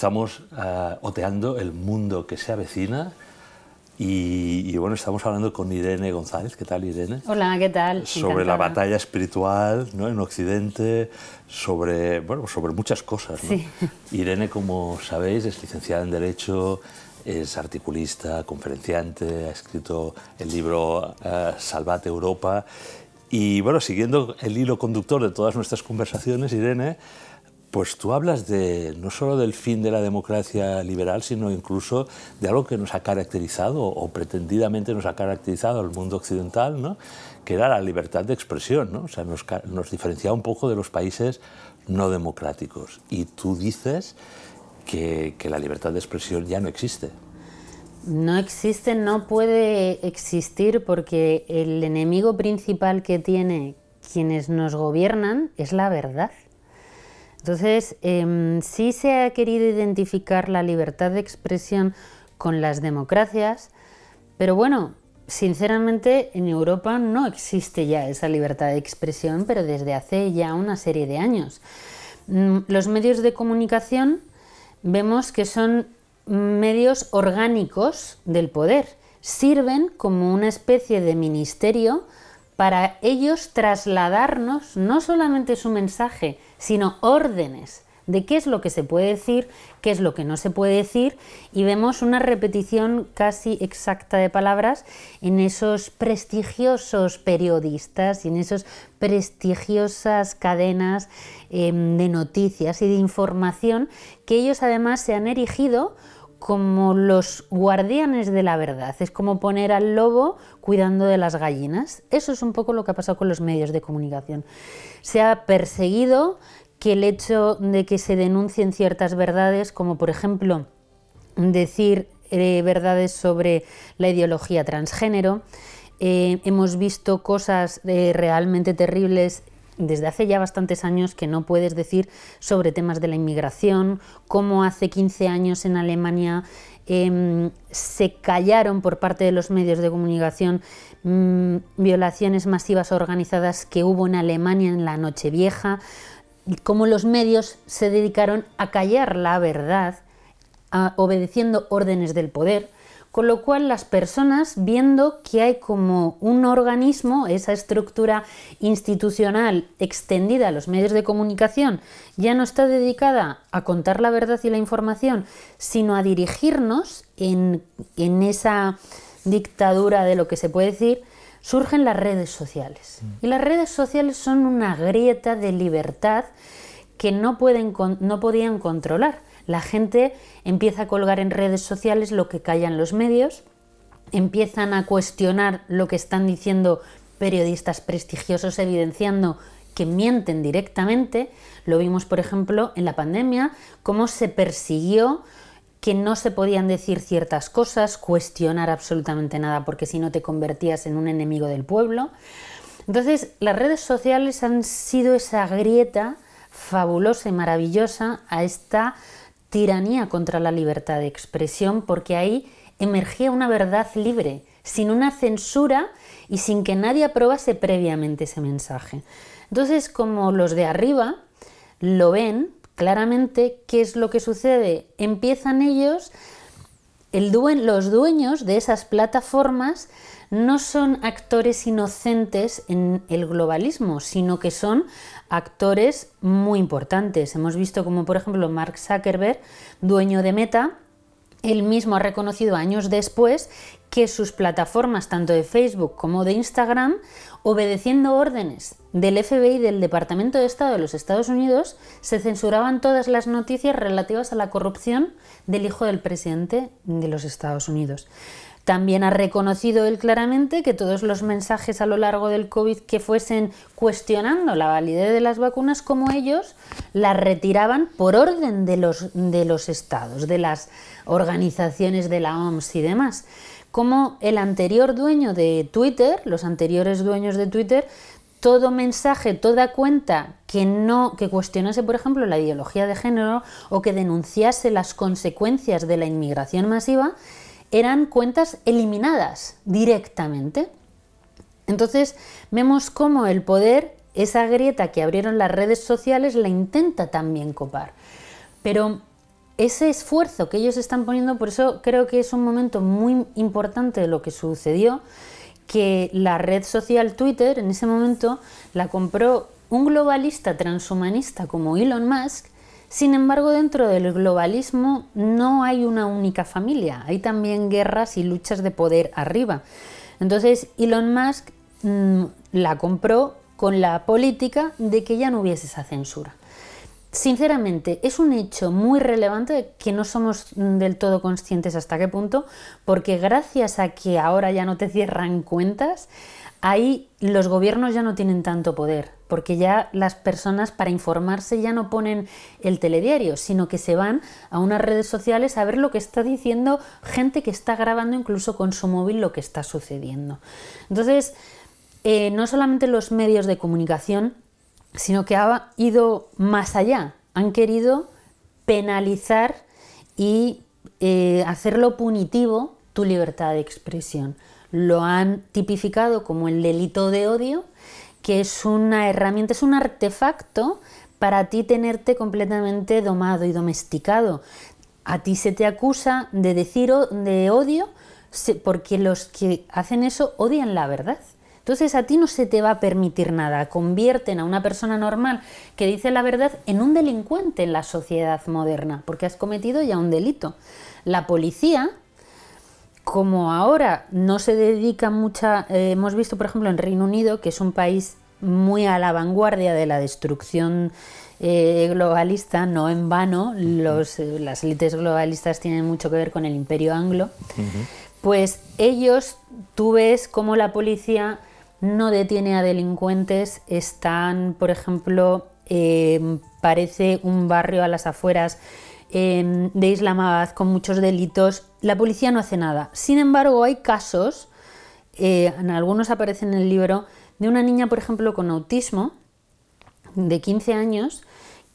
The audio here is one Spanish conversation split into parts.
estamos oteando el mundo que se avecina y bueno, estamos hablando con Irene González. ¿Qué tal, Irene? Hola, ¿qué tal? Sobre la batalla espiritual, ¿no?, en Occidente, sobre muchas cosas, ¿no? Sí. Irene, como sabéis, es licenciada en Derecho, es articulista, conferenciante, ha escrito el libro Salvat Europa. Y bueno, siguiendo el hilo conductor de todas nuestras conversaciones, Irene, pues tú hablas no solo del fin de la democracia liberal, sino incluso de algo que nos ha caracterizado, o pretendidamente nos ha caracterizado al mundo occidental, ¿no?, que era la libertad de expresión, ¿no? O sea, nos diferenciaba un poco de los países no democráticos. Y tú dices que la libertad de expresión ya no existe. No existe, no puede existir, porque el enemigo principal que tiene quienes nos gobiernan es la verdad. Entonces, sí se ha querido identificar la libertad de expresión con las democracias, pero bueno, sinceramente en Europa no existe ya esa libertad de expresión, pero desde hace ya una serie de años. Los medios de comunicación vemos que son medios orgánicos del poder, sirven como una especie de ministerio para ellos trasladarnos no solamente su mensaje, sino órdenes de qué es lo que se puede decir, qué es lo que no se puede decir, y vemos una repetición casi exacta de palabras en esos prestigiosos periodistas y en esas prestigiosas cadenas de noticias y de información, que ellos además se han erigido como los guardianes de la verdad. Es como poner al lobo cuidando de las gallinas. Eso es un poco lo que ha pasado con los medios de comunicación. Se ha perseguido que el hecho de que se denuncien ciertas verdades, como por ejemplo decir verdades sobre la ideología transgénero, hemos visto cosas realmente terribles desde hace ya bastantes años que no puedes decir sobre temas de la inmigración, como hace 15 años en Alemania se callaron por parte de los medios de comunicación violaciones masivas organizadas que hubo en Alemania en la Nochevieja, cómo los medios se dedicaron a callar la verdad, obedeciendo órdenes del poder. Con lo cual las personas, viendo que hay como un organismo, esa estructura institucional extendida a los medios de comunicación, ya no está dedicada a contar la verdad y la información, sino a dirigirnos en esa dictadura de lo que se puede decir, surgen las redes sociales. Y las redes sociales son una grieta de libertad que no podían controlar. La gente empieza a colgar en redes sociales lo que callan los medios, empiezan a cuestionar lo que están diciendo periodistas prestigiosos, evidenciando que mienten directamente. Lo vimos, por ejemplo, en la pandemia, cómo se persiguió que no se podían decir ciertas cosas, cuestionar absolutamente nada, porque si no te convertías en un enemigo del pueblo. Entonces, las redes sociales han sido esa grieta fabulosa y maravillosa a esta tiranía contra la libertad de expresión, porque ahí emergía una verdad libre, sin una censura y sin que nadie aprobase previamente ese mensaje. Entonces, como los de arriba lo ven claramente, ¿qué es lo que sucede? Empiezan ellos, los dueños de esas plataformas no son actores inocentes en el globalismo, sino que son actores muy importantes. Hemos visto como, por ejemplo, Mark Zuckerberg, dueño de Meta, él mismo ha reconocido años después que sus plataformas, tanto de Facebook como de Instagram, obedeciendo órdenes del FBI y del Departamento de Estado de los Estados Unidos, se censuraban todas las noticias relativas a la corrupción del hijo del presidente de los Estados Unidos. También ha reconocido él claramente que todos los mensajes a lo largo del COVID que fuesen cuestionando la validez de las vacunas, como ellos las retiraban por orden de los estados, de las organizaciones de la OMS y demás. Como el anterior dueño de Twitter, los anteriores dueños de Twitter, todo mensaje, toda cuenta que cuestionase, por ejemplo, la ideología de género o que denunciase las consecuencias de la inmigración masiva, eran cuentas eliminadas directamente. Entonces vemos cómo el poder, esa grieta que abrieron las redes sociales, la intenta también copar. Pero ese esfuerzo que ellos están poniendo, por eso creo que es un momento muy importante de lo que sucedió, que la red social Twitter en ese momento la compró un globalista transhumanista como Elon Musk. Sin embargo, dentro del globalismo no hay una única familia, hay también guerras y luchas de poder arriba. Entonces Elon Musk la compró con la política de que ya no hubiese esa censura. Sinceramente, es un hecho muy relevante que no somos del todo conscientes hasta qué punto, porque gracias a que ahora ya no te cierran cuentas, ahí los gobiernos ya no tienen tanto poder, porque ya las personas para informarse ya no ponen el telediario, sino que se van a unas redes sociales a ver lo que está diciendo gente que está grabando incluso con su móvil lo que está sucediendo. Entonces, no solamente los medios de comunicación, sino que ha ido más allá, han querido penalizar y hacerlo punitivo tu libertad de expresión. Lo han tipificado como el delito de odio, que es una herramienta, es un artefacto para ti tenerte completamente domado y domesticado. A ti se te acusa de decir de odio porque los que hacen eso odian la verdad. Entonces a ti no se te va a permitir nada, convierten a una persona normal que dice la verdad en un delincuente en la sociedad moderna, porque has cometido ya un delito. La policía, como ahora no se dedica mucha, hemos visto por ejemplo en Reino Unido, que es un país muy a la vanguardia de la destrucción globalista, no en vano, las élites globalistas tienen mucho que ver con el imperio anglo, pues ellos, tú ves cómo la policía no detiene a delincuentes, están, por ejemplo, parece un barrio a las afueras de Islamabad con muchos delitos, la policía no hace nada. Sin embargo, hay casos, en algunos aparecen en el libro, de una niña, por ejemplo, con autismo, de 15 años,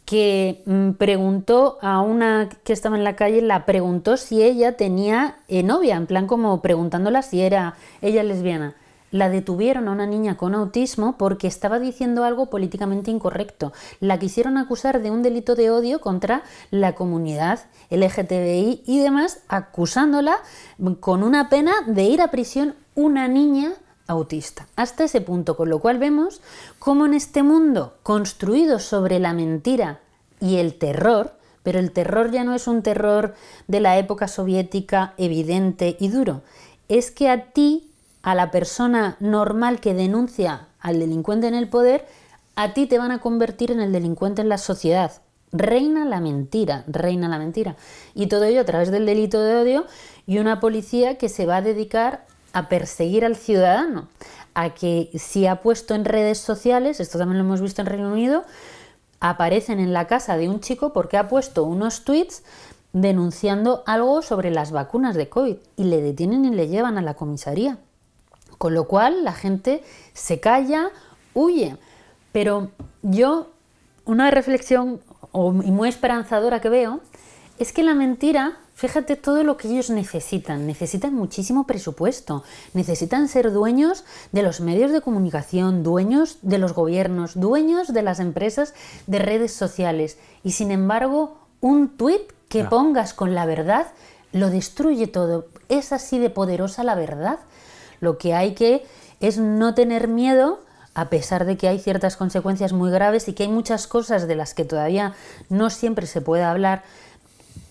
que preguntó a una que estaba en la calle, la preguntó si ella tenía novia, en plan como preguntándola si era ella lesbiana. La detuvieron a una niña con autismo porque estaba diciendo algo políticamente incorrecto. La quisieron acusar de un delito de odio contra la comunidad LGTBI y demás, acusándola con una pena de ir a prisión una niña autista. Hasta ese punto, con lo cual vemos cómo en este mundo construido sobre la mentira y el terror, pero el terror ya no es un terror de la época soviética evidente y duro, es que a ti, a la persona normal que denuncia al delincuente en el poder, a ti te van a convertir en el delincuente en la sociedad. Reina la mentira, reina la mentira. Y todo ello a través del delito de odio y una policía que se va a dedicar a perseguir al ciudadano, a que si ha puesto en redes sociales, esto también lo hemos visto en Reino Unido, aparecen en la casa de un chico porque ha puesto unos tweets denunciando algo sobre las vacunas de COVID y le detienen y le llevan a la comisaría. Con lo cual la gente se calla, huye. Pero yo, una reflexión y muy esperanzadora que veo, es que la mentira, fíjate todo lo que ellos necesitan muchísimo presupuesto, necesitan ser dueños de los medios de comunicación, dueños de los gobiernos, dueños de las empresas de redes sociales. Y sin embargo, un tuit que pongas con la verdad lo destruye todo. Es así de poderosa la verdad. Lo que hay que es no tener miedo, a pesar de que hay ciertas consecuencias muy graves y que hay muchas cosas de las que todavía no siempre se puede hablar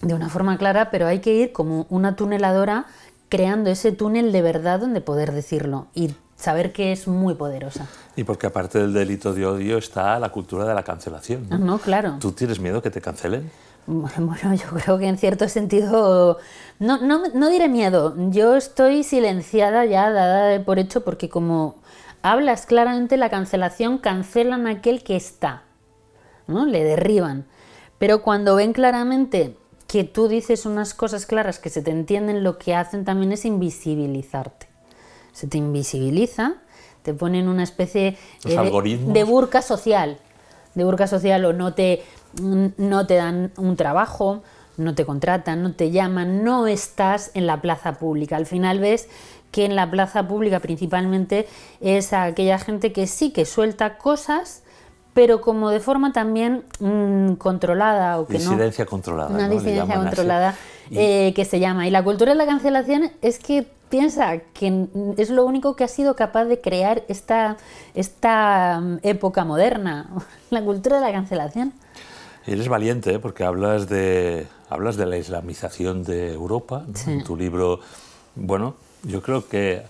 de una forma clara, pero hay que ir como una tuneladora creando ese túnel de verdad donde poder decirlo y saber que es muy poderosa. Y porque aparte del delito de odio está la cultura de la cancelación, ¿no? No, claro. ¿Tú tienes miedo que te cancelen? Bueno, yo creo que en cierto sentido, no diré miedo, yo estoy silenciada ya, dada por hecho, porque como hablas claramente, la cancelación, cancelan a aquel que está, ¿no? Le derriban. Pero cuando ven claramente que tú dices unas cosas claras que se te entienden, lo que hacen también es invisibilizarte. Se te invisibiliza, te ponen una especie de burka social, o no te dan un trabajo, no te contratan, no te llaman, no estás en la plaza pública. Al final ves que en la plaza pública principalmente es aquella gente que sí que suelta cosas, pero como de forma también controlada. O que disidencia controlada. Una disidencia controlada y... que se llama. Y la cultura de la cancelación es que piensa que es lo único que ha sido capaz de crear esta época moderna, la cultura de la cancelación. Eres valiente, ¿eh? Porque hablas de la islamización de Europa, ¿no? Sí. En tu libro, bueno, yo creo que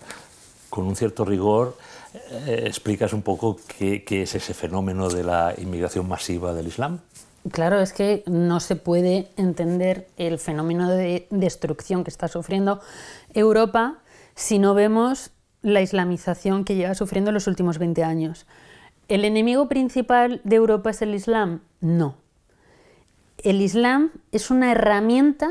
con un cierto rigor explicas un poco qué es ese fenómeno de la inmigración masiva del Islam. Claro, es que no se puede entender el fenómeno de destrucción que está sufriendo Europa si no vemos la islamización que lleva sufriendo en los últimos 20 años. ¿El enemigo principal de Europa es el Islam? No. El Islam es una herramienta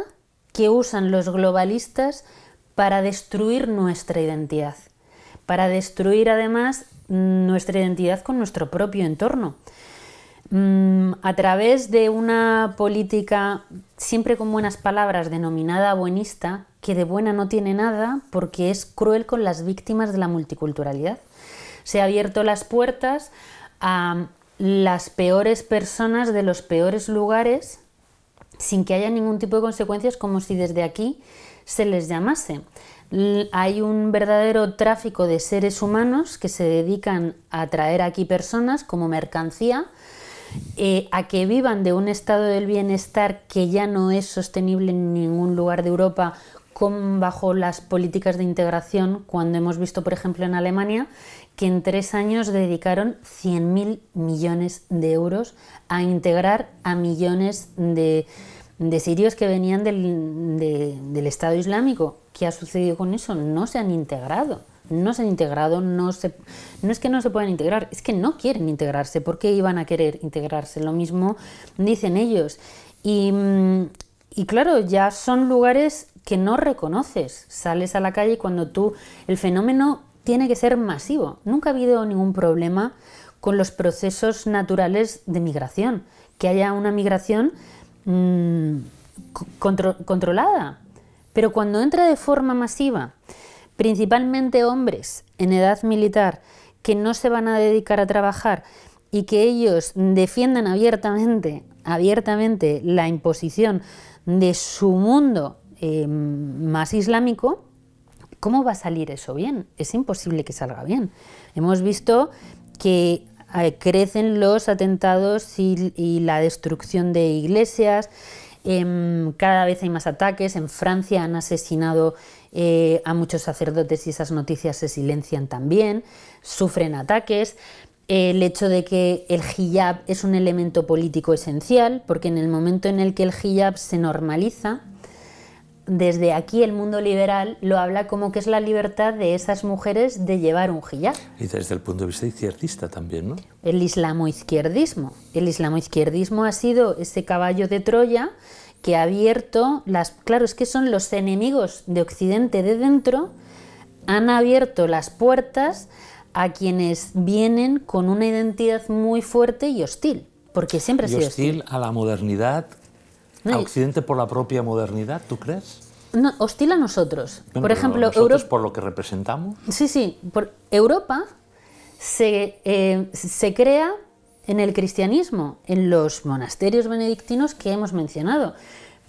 que usan los globalistas para destruir nuestra identidad, para destruir además nuestra identidad con nuestro propio entorno. A través de una política, siempre con buenas palabras, denominada buenista, que de buena no tiene nada porque es cruel con las víctimas de la multiculturalidad. Se ha abierto las puertas a las peores personas de los peores lugares sin que haya ningún tipo de consecuencias, como si desde aquí se les llamase. Hay un verdadero tráfico de seres humanos que se dedican a traer aquí personas como mercancía, a que vivan de un estado del bienestar que ya no es sostenible en ningún lugar de Europa bajo las políticas de integración, cuando hemos visto, por ejemplo, en Alemania, que en 3 años dedicaron 100.000 millones de euros a integrar a millones de sirios que venían del Estado Islámico. ¿Qué ha sucedido con eso? No se han integrado. No se han integrado, no es que no se puedan integrar, es que no quieren integrarse. ¿Por qué iban a querer integrarse? Lo mismo dicen ellos. Y claro, ya son lugares que no reconoces. Sales a la calle cuando el fenómeno tiene que ser masivo. Nunca ha habido ningún problema con los procesos naturales de migración. Que haya una migración controlada. Pero cuando entra de forma masiva, principalmente hombres en edad militar que no se van a dedicar a trabajar y que ellos defiendan abiertamente la imposición de su mundo más islámico, ¿cómo va a salir eso bien? Es imposible que salga bien. Hemos visto que crecen los atentados y la destrucción de iglesias. Cada vez hay más ataques. En Francia han asesinado a muchos sacerdotes y esas noticias se silencian también. Sufren ataques. El hecho de que el hijab es un elemento político esencial, porque en el momento en el que el hijab se normaliza, desde aquí el mundo liberal lo habla como que es la libertad de esas mujeres de llevar un hijab. Y desde el punto de vista izquierdista también, ¿no? El islamoizquierdismo. El islamoizquierdismo ha sido ese caballo de Troya que ha abierto Claro, es que son los enemigos de Occidente de dentro, han abierto las puertas a quienes vienen con una identidad muy fuerte y hostil, porque siempre ha sido hostil. A la modernidad. ¿A Occidente por la propia modernidad, tú crees? No, hostil a nosotros. Bueno, por ejemplo, nosotros por lo que representamos. Sí. Europa se crea en el cristianismo, en los monasterios benedictinos que hemos mencionado.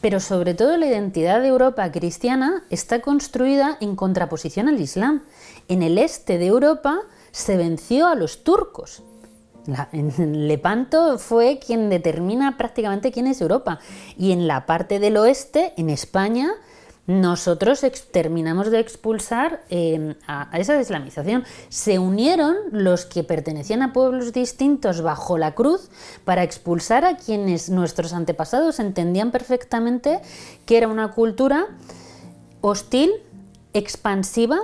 Pero sobre todo la identidad de Europa cristiana está construida en contraposición al Islam. En el este de Europa se venció a los turcos. Lepanto fue quien determina prácticamente quién es Europa. Y en la parte del oeste, en España, nosotros terminamos de expulsar a esa islamización. Se unieron los que pertenecían a pueblos distintos bajo la cruz para expulsar a quienes nuestros antepasados entendían perfectamente que era una cultura hostil, expansiva,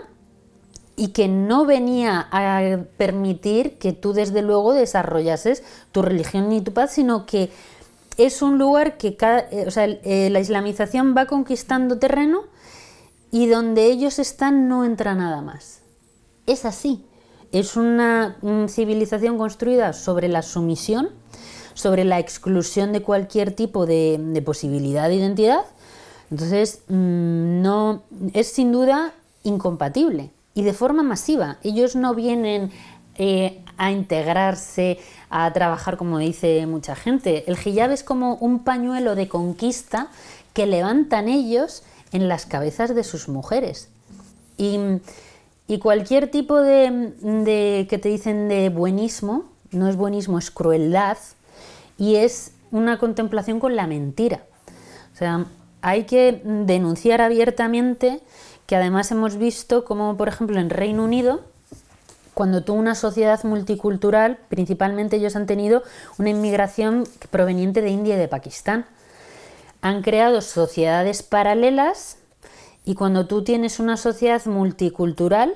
y que no venía a permitir que tú desde luego desarrollases tu religión ni tu paz, sino que es un lugar que la islamización va conquistando terreno y donde ellos están no entra nada más. Es así. Es una civilización construida sobre la sumisión, sobre la exclusión de cualquier tipo de posibilidad de identidad. Entonces, no, es sin duda incompatible. Y de forma masiva. Ellos no vienen a integrarse, a trabajar como dice mucha gente. El hijab es como un pañuelo de conquista que levantan ellos en las cabezas de sus mujeres. Y cualquier tipo de que te dicen de buenismo, no es buenismo, es crueldad, y es una contemplación con la mentira. O sea, hay que denunciar abiertamente que además hemos visto como, por ejemplo, en Reino Unido, cuando tuvo una sociedad multicultural, principalmente ellos han tenido una inmigración proveniente de India y de Pakistán. Han creado sociedades paralelas. Y cuando tú tienes una sociedad multicultural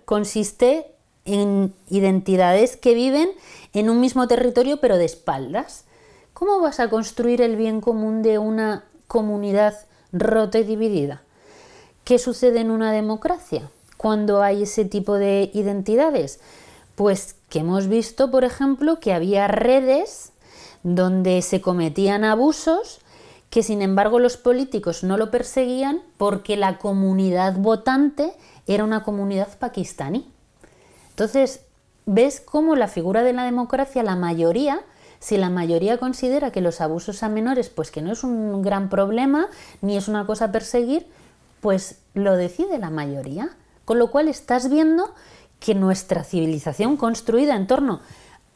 consiste en identidades que viven en un mismo territorio pero de espaldas. ¿Cómo vas a construir el bien común de una comunidad rota y dividida? ¿Qué sucede en una democracia cuando hay ese tipo de identidades? Pues que hemos visto, por ejemplo, que había redes donde se cometían abusos que sin embargo los políticos no lo perseguían porque la comunidad votante era una comunidad pakistaní. Entonces, ves cómo la figura de la democracia, la mayoría, si la mayoría considera que los abusos a menores, pues que no es un gran problema, ni es una cosa a perseguir, pues lo decide la mayoría. Con lo cual estás viendo que nuestra civilización construida en torno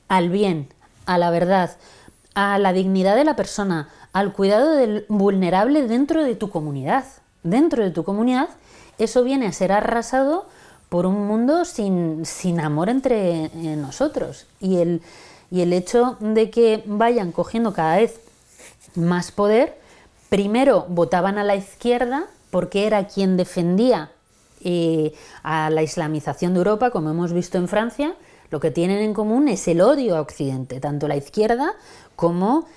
al bien, a la verdad, a la dignidad de la persona, al cuidado del vulnerable dentro de tu comunidad. Dentro de tu comunidad, eso viene a ser arrasado por un mundo sin amor entre nosotros. Y el hecho de que vayan cogiendo cada vez más poder, primero votaban a la izquierda porque era quien defendía a la islamización de Europa, como hemos visto en Francia. Lo que tienen en común es el odio a Occidente, tanto la izquierda como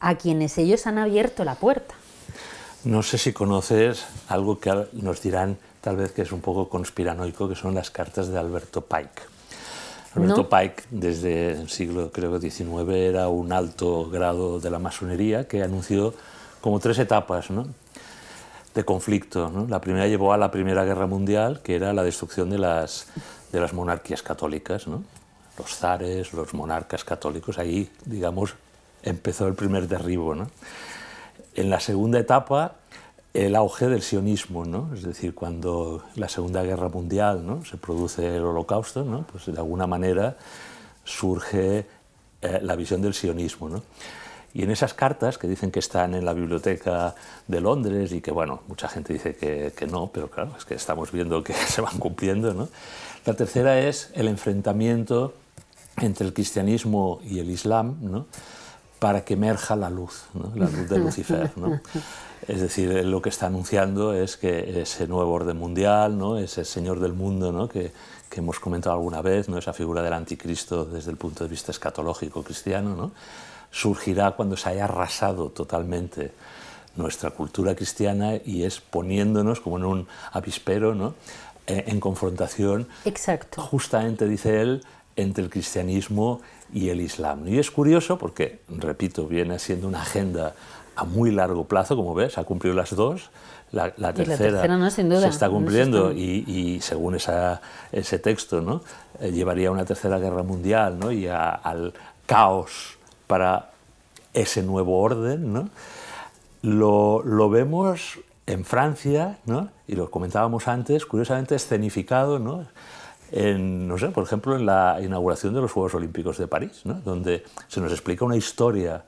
a quienes ellos han abierto la puerta. No sé si conoces algo que nos dirán tal vez que es un poco conspiranoico, que son las cartas de Alberto Pike. Alberto Pike, desde el siglo creo que XIX, era un alto grado de la masonería que anunció como 3 etapas, ¿no?, de conflicto, ¿no? La primera llevó a la Primera Guerra Mundial, que era la destrucción de las monarquías católicas, ¿no? Los zares, los monarcas católicos, ahí, digamos, empezó el primer derribo, ¿no? En la segunda etapa, el auge del sionismo, ¿no? Es decir, cuando la Segunda Guerra Mundial, ¿no?, se produce el Holocausto, ¿no?, pues de alguna manera surge la visión del sionismo, ¿no? Y en esas cartas, que dicen que están en la biblioteca de Londres y que, bueno, mucha gente dice que no, pero claro, es que estamos viendo que se van cumpliendo, ¿no? La tercera es el enfrentamiento entre el cristianismo y el islam, ¿no?, para que emerja la luz, ¿no?, la luz de Lucifer, ¿no? Es decir, lo que está anunciando es que ese nuevo orden mundial, ¿no?, ese señor del mundo, ¿no?, que hemos comentado alguna vez, ¿no?, esa figura del anticristo desde el punto de vista escatológico cristiano, ¿no?, surgirá cuando se haya arrasado totalmente nuestra cultura cristiana y es poniéndonos como en un avispero, ¿no?, en confrontación. Exacto. Justamente, dice él, entre el cristianismo y el islam. Y es curioso porque, repito, viene siendo una agenda a muy largo plazo, como ves, ha cumplido las 2, la tercera no, sin duda, se está cumpliendo y según ese texto, ¿no?, llevaría a una tercera guerra mundial, ¿no?, y al caos para ese nuevo orden, ¿no? Lo vemos en Francia, ¿no?, y lo comentábamos antes, curiosamente escenificado, ¿no?, no sé, por ejemplo, en la inauguración de los Juegos Olímpicos de París, ¿no?, donde se nos explica una historia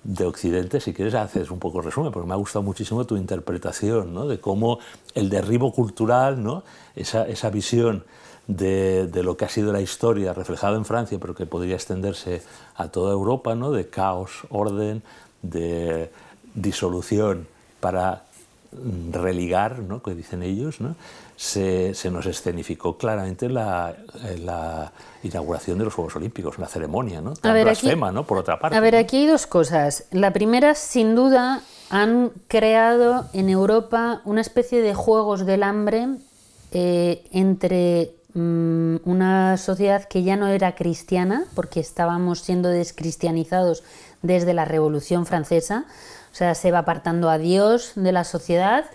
de Occidente. Si quieres haces un poco resumen, porque me ha gustado muchísimo tu interpretación, ¿no?, de cómo el derribo cultural, ¿no?, esa visión de lo que ha sido la historia reflejada en Francia, pero que podría extenderse a toda Europa, ¿no?, de caos, orden, de disolución para religar, ¿no?, que dicen ellos, ¿no?, se nos escenificó claramente en la inauguración de los Juegos Olímpicos, una ceremonia, ¿no?, tan blasfema, ¿no?, por otra parte. A ver, aquí hay 2 cosas. La primera, sin duda, han creado en Europa una especie de juegos del hambre entre una sociedad que ya no era cristiana, porque estábamos siendo descristianizados desde la Revolución Francesa, o sea, se va apartando a Dios de la sociedad,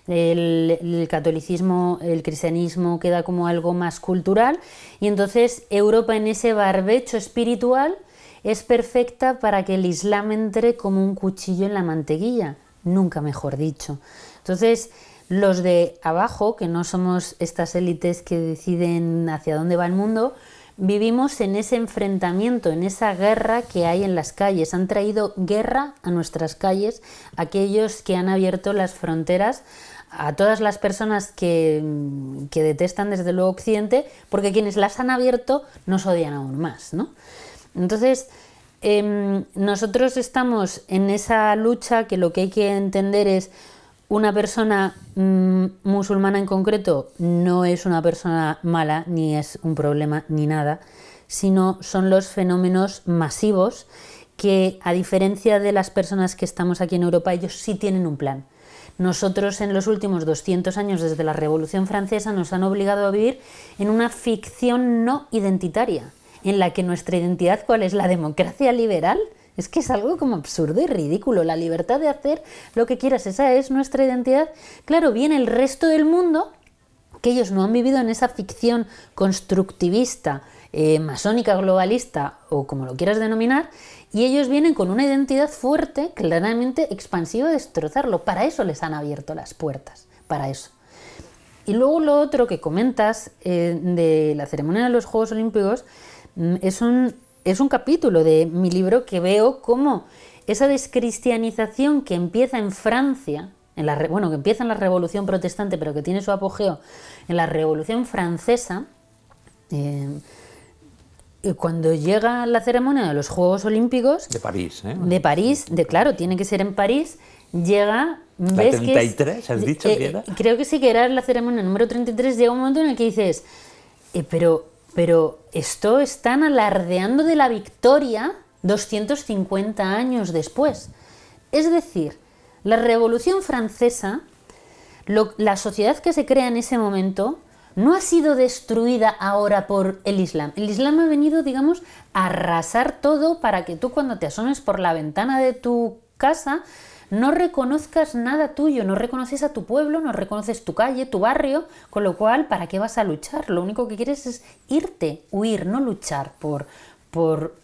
el catolicismo, el cristianismo queda como algo más cultural, y entonces Europa en ese barbecho espiritual es perfecta para que el Islam entre como un cuchillo en la mantequilla, nunca mejor dicho. Entonces, los de abajo, que no somos estas élites que deciden hacia dónde va el mundo, vivimos en ese enfrentamiento, en esa guerra que hay en las calles. Han traído guerra a nuestras calles aquellos que han abierto las fronteras a todas las personas que detestan desde luego Occidente, porque quienes las han abierto nos odian aún más, ¿no? Entonces, nosotros estamos en esa lucha que lo que hay que entender es una persona musulmana en concreto no es una persona mala, ni es un problema, ni nada, sino son los fenómenos masivos que, a diferencia de las personas que estamos aquí en Europa, ellos sí tienen un plan. Nosotros en los últimos 200 años, desde la Revolución Francesa, nos han obligado a vivir en una ficción no identitaria, en la que nuestra identidad, ¿cuál es? La democracia liberal. Es que es algo como absurdo y ridículo, la libertad de hacer lo que quieras, esa es nuestra identidad. Claro, viene el resto del mundo, que ellos no han vivido en esa ficción constructivista, masónica, globalista, o como lo quieras denominar, y ellos vienen con una identidad fuerte, claramente expansiva, a destrozarlo. Para eso les han abierto las puertas, para eso. Y luego lo otro que comentas de la ceremonia de los Juegos Olímpicos es un capítulo de mi libro que veo cómo esa descristianización que empieza en Francia, que empieza en la Revolución Protestante, pero que tiene su apogeo en la Revolución Francesa, cuando llega la ceremonia de los Juegos Olímpicos... De París, ¿eh? De París, claro, tiene que ser en París, llega... ¿La 33 has dicho que era? Creo que sí, que era la ceremonia número 33, llega un momento en el que dices, pero esto están alardeando de la victoria 250 años después. Es decir, la Revolución Francesa, la sociedad que se crea en ese momento, no ha sido destruida ahora por el Islam. El Islam ha venido, digamos, a arrasar todo para que tú, cuando te asomes por la ventana de tu casa, no reconozcas nada tuyo, no reconoces a tu pueblo, no reconoces tu calle, tu barrio, con lo cual, ¿para qué vas a luchar? Lo único que quieres es irte, huir, no luchar por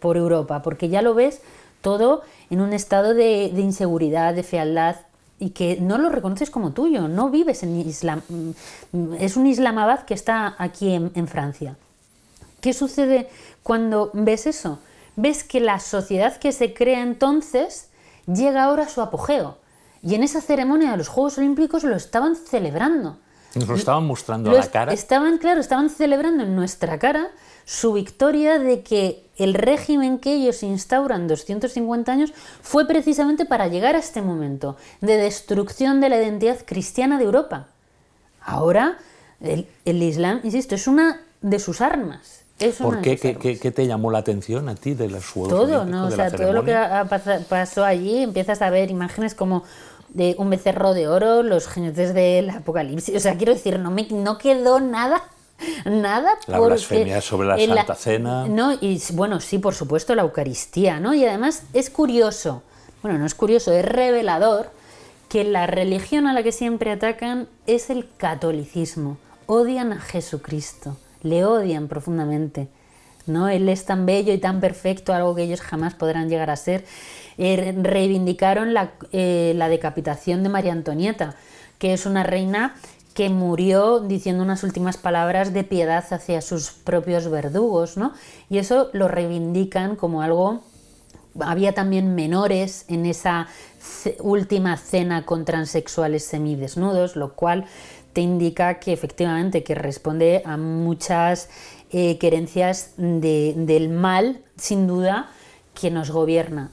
Europa, porque ya lo ves todo en un estado de inseguridad, de fealdad, y que no lo reconoces como tuyo, no vives en Islam. Es un Islamabad que está aquí en Francia. ¿Qué sucede cuando ves eso? Ves que la sociedad que se crea entonces llega ahora a su apogeo. Y en esa ceremonia de los Juegos Olímpicos lo estaban celebrando. Nos lo estaban mostrando a la cara. Estaban celebrando en nuestra cara su victoria de que el régimen que ellos instauran 250 años fue precisamente para llegar a este momento de destrucción de la identidad cristiana de Europa. Ahora, el Islam, insisto, es una de sus armas. ¿Por qué? ¿Qué te llamó la atención a ti de los Juegos Todo, Olímpicos, ¿no? O de sea, la todo lo que pasó allí, empiezas a ver imágenes como de un becerro de oro, los jinetes del Apocalipsis. O sea, quiero decir, no quedó nada. La blasfemia sobre la Santa Cena. No, y bueno, sí, por supuesto, la Eucaristía, ¿no? Y además es curioso, bueno, no es curioso, es revelador que la religión a la que siempre atacan es el catolicismo. Odian a Jesucristo, le odian profundamente, ¿no? Él es tan bello y tan perfecto, algo que ellos jamás podrán llegar a ser. Reivindicaron la decapitación de María Antonieta, que es una reina que murió diciendo unas últimas palabras de piedad hacia sus propios verdugos, ¿no? Y eso lo reivindican como algo... Había también menores en esa última cena con transexuales semidesnudos, lo cual te indica que efectivamente que responde a muchas querencias del mal, sin duda, que nos gobierna.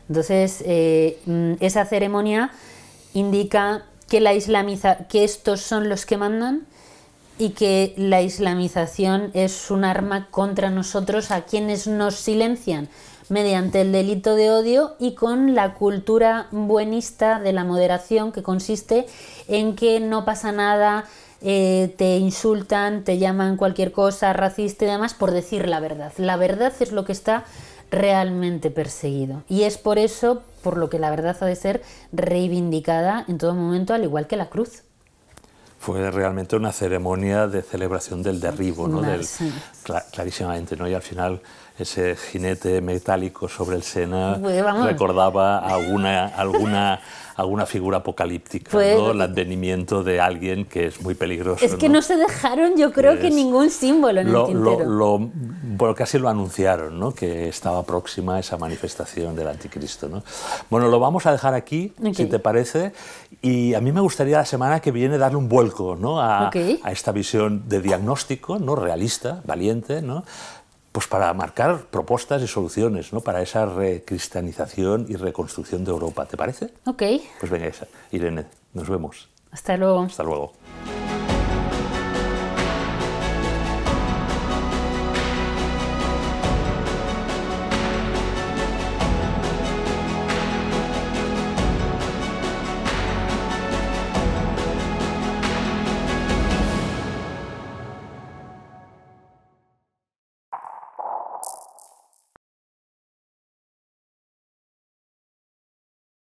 Entonces, esa ceremonia indica que estos son los que mandan y que la islamización es un arma contra nosotros, a quienes nos silencian mediante el delito de odio y con la cultura buenista de la moderación, que consiste en que no pasa nada, te insultan, te llaman cualquier cosa, racista y demás, por decir la verdad. La verdad es lo que está realmente perseguido, y es por eso por lo que la verdad ha de ser reivindicada en todo momento, al igual que la cruz. Fue realmente una ceremonia de celebración del derribo, ¿no? Sí. Clarísimamente, ¿no? Y al final ese jinete metálico sobre el Sena Pues, recordaba alguna figura apocalíptica, pues, ¿no? El advenimiento de alguien que es muy peligroso. Es que no se dejaron, yo creo que ningún símbolo en el tintero. Bueno, casi lo anunciaron, ¿no? Que estaba próxima esa manifestación del anticristo, ¿no? Bueno, lo vamos a dejar aquí, si te parece, y a mí me gustaría la semana que viene darle un vuelco, ¿no? a esta visión de diagnóstico, ¿no? Realista, valiente, ¿no? Pues para marcar propuestas y soluciones, ¿no? Para esa recristianización y reconstrucción de Europa. ¿Te parece? Ok. Pues venga, Irene, nos vemos. Hasta luego. Hasta luego.